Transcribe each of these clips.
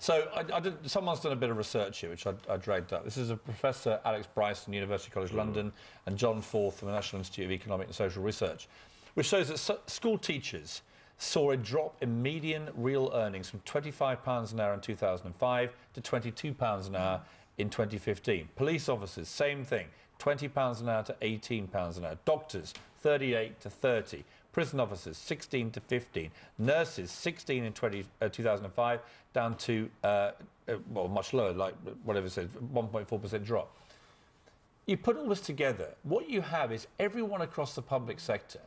So someone's done a bit of research here, which I dragged up. This is a Professor Alex Bryson, University College London, and John Forth from the National Institute of Economic and Social Research, which shows that school teachers saw a drop in median real earnings from £25 an hour in 2005 to £22 an hour in 2015. Police officers, same thing, £20 an hour to £18 an hour. Doctors, 38 to 30. Prison officers, 16 to 15. Nurses, 16 in 2005, down to, well, much lower, like whatever it said, 1.4% drop. You put all this together, what you have is everyone across the public sector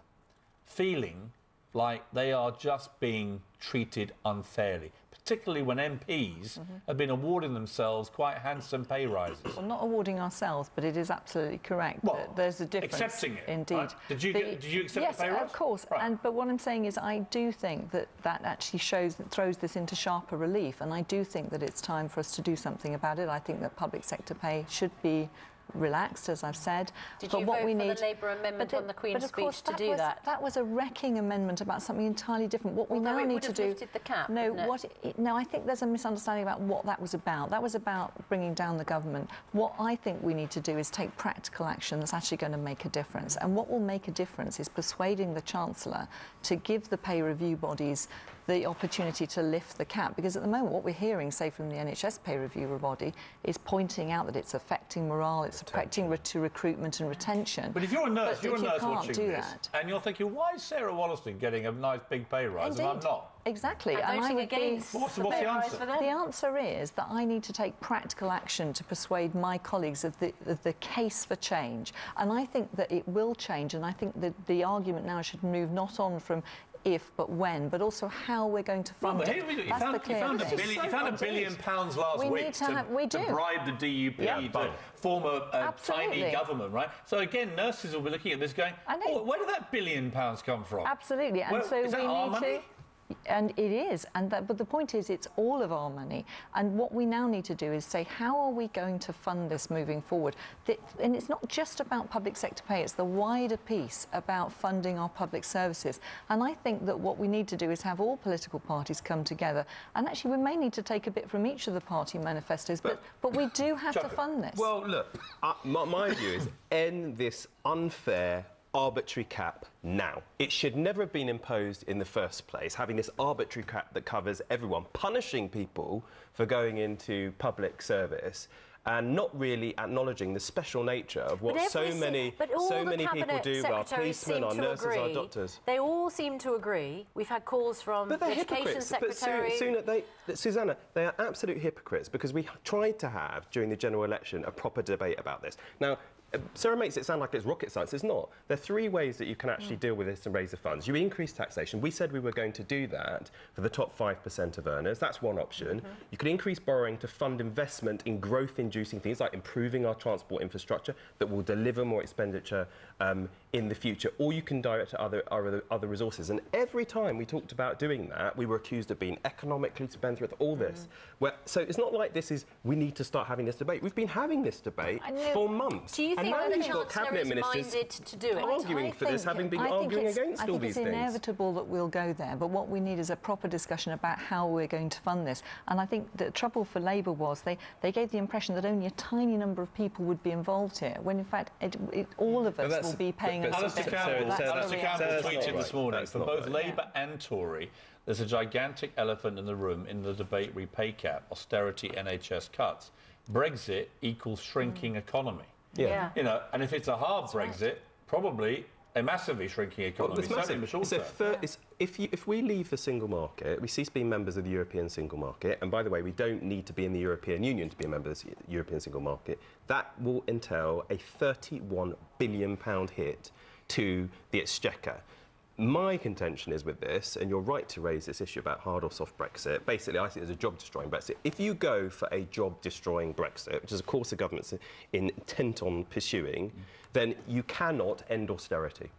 feeling like they are just being treated unfairly, particularly when MPs have been awarding themselves quite handsome pay rises. Well, not awarding ourselves, but it is absolutely correct that there's a difference. Accepting it, indeed. Right? Did you accept the pay rise? Yes, of course. Right. But what I'm saying is I do think that actually throws this into sharper relief, and I do think that it's time for us to do something about it. I think that public sector pay should be relaxed, as I've said. Did you vote for the Labour amendment on the Queen's speech to do that? That was a wrecking amendment about something entirely different. What we now need to do... lifted the cap, no, I think there's a misunderstanding about what that was about. That was about bringing down the government. What I think we need to do is take practical action that's actually going to make a difference. And what will make a difference is persuading the Chancellor to give the pay review bodies the opportunity to lift the cap, because at the moment what we're hearing, say from the NHS pay review body, is pointing out that it's affecting morale, it's affecting recruitment and retention. But if you're a nurse, watching this, and you're thinking, why is Sarah Wollaston getting a nice big pay rise and I'm not? Exactly. And voting against what's the answer? The answer is that I need to take practical action to persuade my colleagues of the case for change. And I think that it will change, and I think that the argument now should move not on from if, but when, but also how we're going to fund it. You found £1 billion last week to bribe the DUP to form a tiny government, right? So again, nurses will be looking at this going, oh, where did that £1 billion come from? Absolutely. And so is that our money? And it is, but the point is it's all of our money, and what we now need to do is say, how are we going to fund this moving forward? And it's not just about public sector pay, it's the wider piece about funding our public services. And I think that what we need to do is have all political parties come together, and actually we may need to take a bit from each of the party manifestos, but we do have to fund this. Well, look, my view is end this unfair, arbitrary cap now. It should never have been imposed in the first place, having this arbitrary cap that covers everyone, punishing people for going into public service and not really acknowledging the special nature of what so many people do, our policemen, our nurses, our doctors. They all seem to agree. We've had calls from the Education Secretary. Susanna, they are absolute hypocrites, because we tried to have, during the general election, a proper debate about this. Now, Sarah makes it sound like it's rocket science. It's not. There are three ways that you can actually deal with this and raise the funds. You increase taxation. We said we were going to do that for the top 5% of earners. That's one option. You could increase borrowing to fund investment in growth-inducing things like improving our transport infrastructure that will deliver more expenditure in the future. Or you can direct to other resources. And every time we talked about doing that, we were accused of being economically spendthrift, all this. So it's not like this is, we need to start having this debate. We've been having this debate for months. Do you think that the Chancellor is minded to do it? Arguing for this, having been arguing against all these things. I think it's inevitable that we'll go there, but what we need is a proper discussion about how we're going to fund this. And I think the trouble for Labour was they gave the impression that only a tiny number of people would be involved here, when in fact all of us will be paying us. Alistair Campbell tweeted this morning, for both Labour and Tory, there's a gigantic elephant in the room in the debate repay cap, austerity, NHS cuts. Brexit equals shrinking economy. Yeah. You know, and if it's a hard Brexit, probably a massively shrinking economy. If we leave the single market, we cease being members of the European single market, and by the way, we don't need to be in the European Union to be a member of the European single market, that will entail a £31 billion hit to the Exchequer. My contention is with this, and you're right to raise this issue about hard or soft Brexit. Basically, I see it as a job-destroying Brexit. If you go for a job-destroying Brexit, which is, of course, the government's intent on pursuing, then you cannot end austerity.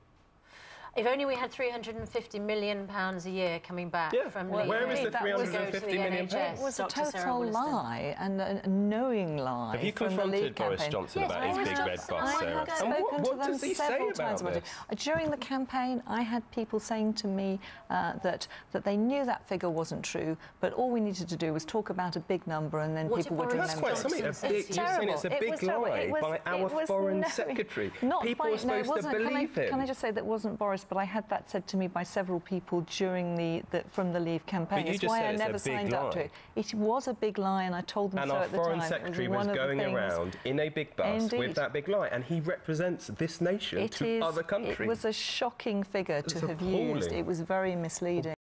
If only we had £350 million a year coming back from leaving. Where is the that was- £350 million? It was a Dr. Sarah total Wollaston. lie and a knowing lie. Have you from the confronted Leave Boris campaign. Johnson Yes, about his Boris big red Johnson. bus, I Sarah? have I've spoken to what them does he say several about times about this? it. During the campaign, I had people saying to me that they knew that figure wasn't true, but all we needed to do was talk about a big number and then What people did would Boris remember. That's quite Johnson something. says You're saying it's a It big was terrible. lie It was- by our it was foreign no- secretary. Not People by, are supposed no, it to wasn't. believe him. Can I just say that wasn't Boris, but I had that said to me by several people during from the Leave campaign. But you It's just why said I it's a never big signed up to lie. it. It was a big lie, and I told them And so our at the foreign time. secretary It was one of the going things- around in a big bus with Indeed. that big lie, and he represents this nation to other countries. It was a shocking figure to It's have used. appalling. It was very misleading.